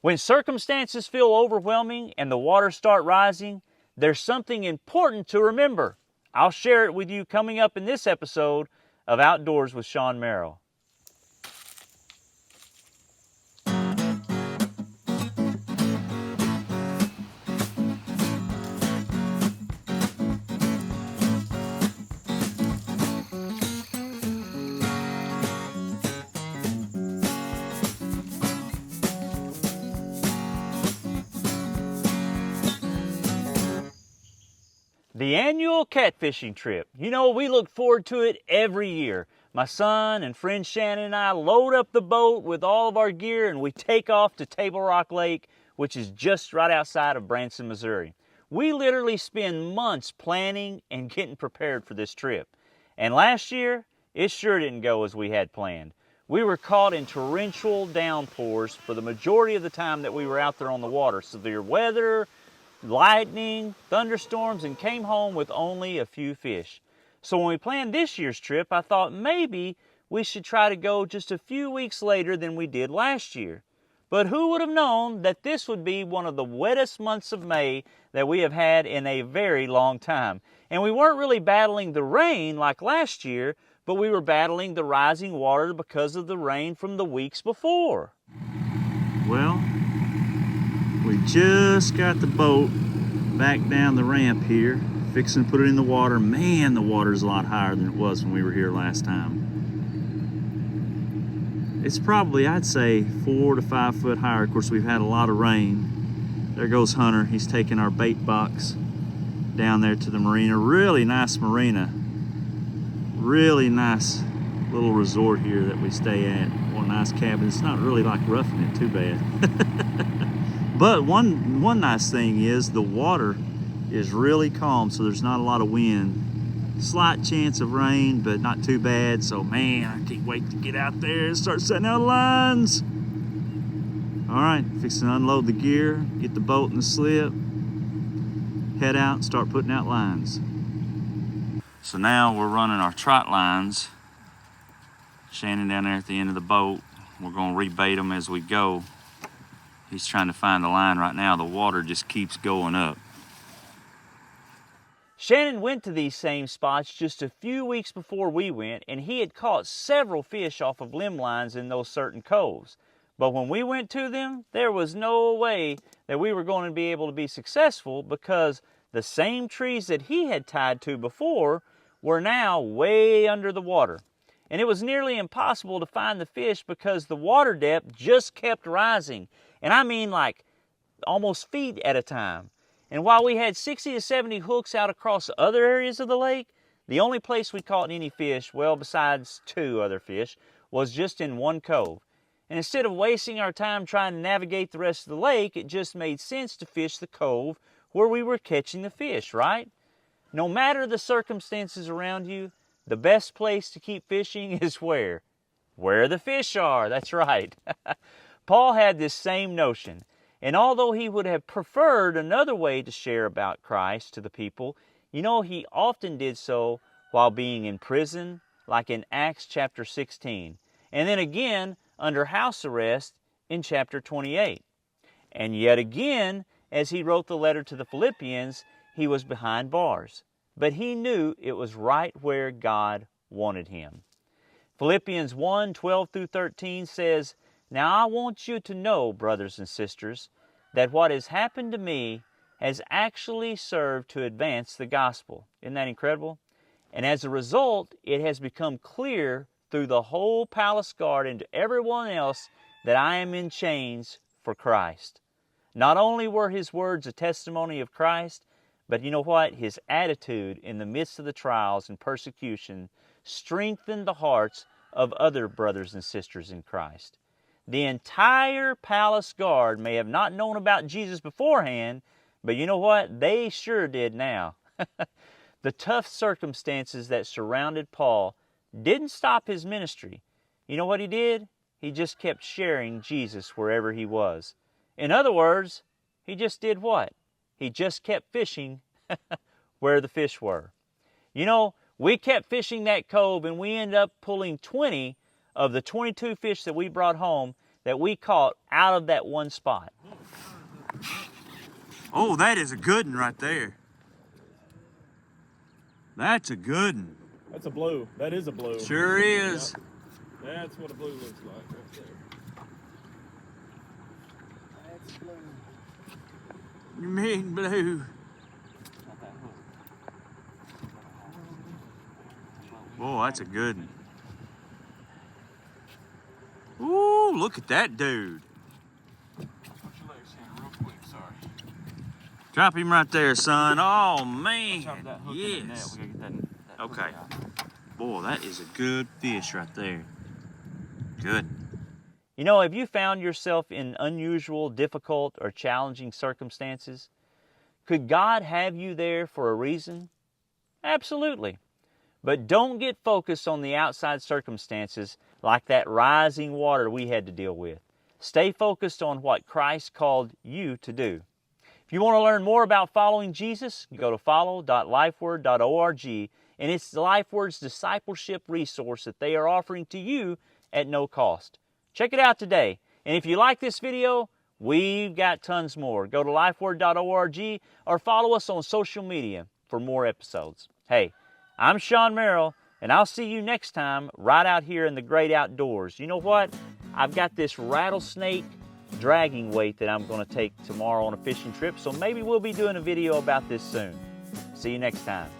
When circumstances feel overwhelming and the waters start rising, there's something important to remember. I'll share it with you coming up in this episode of Outdoors with Shaun Merrill. The annual catfishing trip. You know, we look forward to it every year. My son and friend Shannon and I load up the boat with all of our gear and we take off to Table Rock Lake, which is just right outside of Branson, Missouri. We literally spend months planning and getting prepared for this trip. And last year, it sure didn't go as we had planned. We were caught in torrential downpours for the majority of the time that we were out there on the water. Severe weather, lightning, thunderstorms, and came home with only a few fish. So when we planned this year's trip, I thought maybe we should try to go just a few weeks later than we did last year. But who would have known that this would be one of the wettest months of May that we have had in a very long time. And we weren't really battling the rain like last year, but we were battling the rising water because of the rain from the weeks before. Well, we just got the boat back down the ramp here, fixing to put it in the water. Man, the water's a lot higher than it was when we were here last time. It's probably, I'd say, 4 to 5 foot higher. Of course, we've had a lot of rain. There goes Hunter. He's taking our bait box down there to the marina. Really nice marina. Really nice little resort here that we stay at. What a nice cabin. It's not really like roughing it too bad. But one nice thing is the water is really calm, so there's not a lot of wind. Slight chance of rain, but not too bad. So man, I can't wait to get out there and start setting out lines. All right, fixing to unload the gear, get the boat in the slip, head out and start putting out lines. So now we're running our trot lines. Shannon down there at the end of the boat. We're gonna rebait them as we go. He's trying to find the line right now. The water just keeps going up. Shannon went to these same spots just a few weeks before we went, and he had caught several fish off of limb lines in those certain coves. But when we went to them, there was no way that we were going to be able to be successful because the same trees that he had tied to before were now way under the water. And it was nearly impossible to find the fish because the water depth just kept rising. And I mean like almost feet at a time. And while we had 60 to 70 hooks out across other areas of the lake, the only place we caught any fish, well, besides 2 other fish, was just in one cove. And instead of wasting our time trying to navigate the rest of the lake, it just made sense to fish the cove where we were catching the fish, right? No matter the circumstances around you, the best place to keep fishing is where? Where the fish are, that's right. Paul had this same notion, and although he would have preferred another way to share about Christ to the people, you know, he often did so while being in prison, like in Acts chapter 16, and then again under house arrest in chapter 28. And yet again, as he wrote the letter to the Philippians, he was behind bars, but he knew it was right where God wanted him. Philippians 1:12 through 13 says, "Now I want you to know, brothers and sisters, that what has happened to me has actually served to advance the gospel." Isn't that incredible? And as a result, it has become clear through the whole palace guard and to everyone else that I am in chains for Christ. Not only were his words a testimony of Christ, but you know what? His attitude in the midst of the trials and persecution strengthened the hearts of other brothers and sisters in Christ. The entire palace guard may have not known about Jesus beforehand, but you know what? They sure did now. The tough circumstances that surrounded Paul didn't stop his ministry. You know what he did? He just kept sharing Jesus wherever he was. In other words, he just did what? He just kept fishing where the fish were. You know, we kept fishing that cove and we ended up pulling 20 of the 22 fish that we brought home that we caught out of that one spot. Oh, that is a good one right there. That's a good one. That's a blue. That is a blue. Sure is. Yep. That's what a blue looks like right there. That's blue. You mean blue. Oh, that's a good one. Ooh, look at that dude. Put your legs in real quick, sorry. Drop him right there, son. Oh, man. Chop that hook in the net. Yes. We gotta get that Okay. hook out. Boy, that is a good fish right there. Good. You know, have you found yourself in unusual, difficult, or challenging circumstances? Could God have you there for a reason? Absolutely. But don't get focused on the outside circumstances like that rising water we had to deal with. Stay focused on what Christ called you to do. If you want to learn more about following Jesus, go to follow.lifeword.org, and it's LifeWord's discipleship resource that they are offering to you at no cost. Check it out today. And if you like this video, we've got tons more. Go to lifeword.org or follow us on social media for more episodes. Hey, I'm Shaun Merrill, and I'll see you next time right out here in the great outdoors. You know what? I've got this rattlesnake dragging weight that I'm going to take tomorrow on a fishing trip, so maybe we'll be doing a video about this soon. See you next time.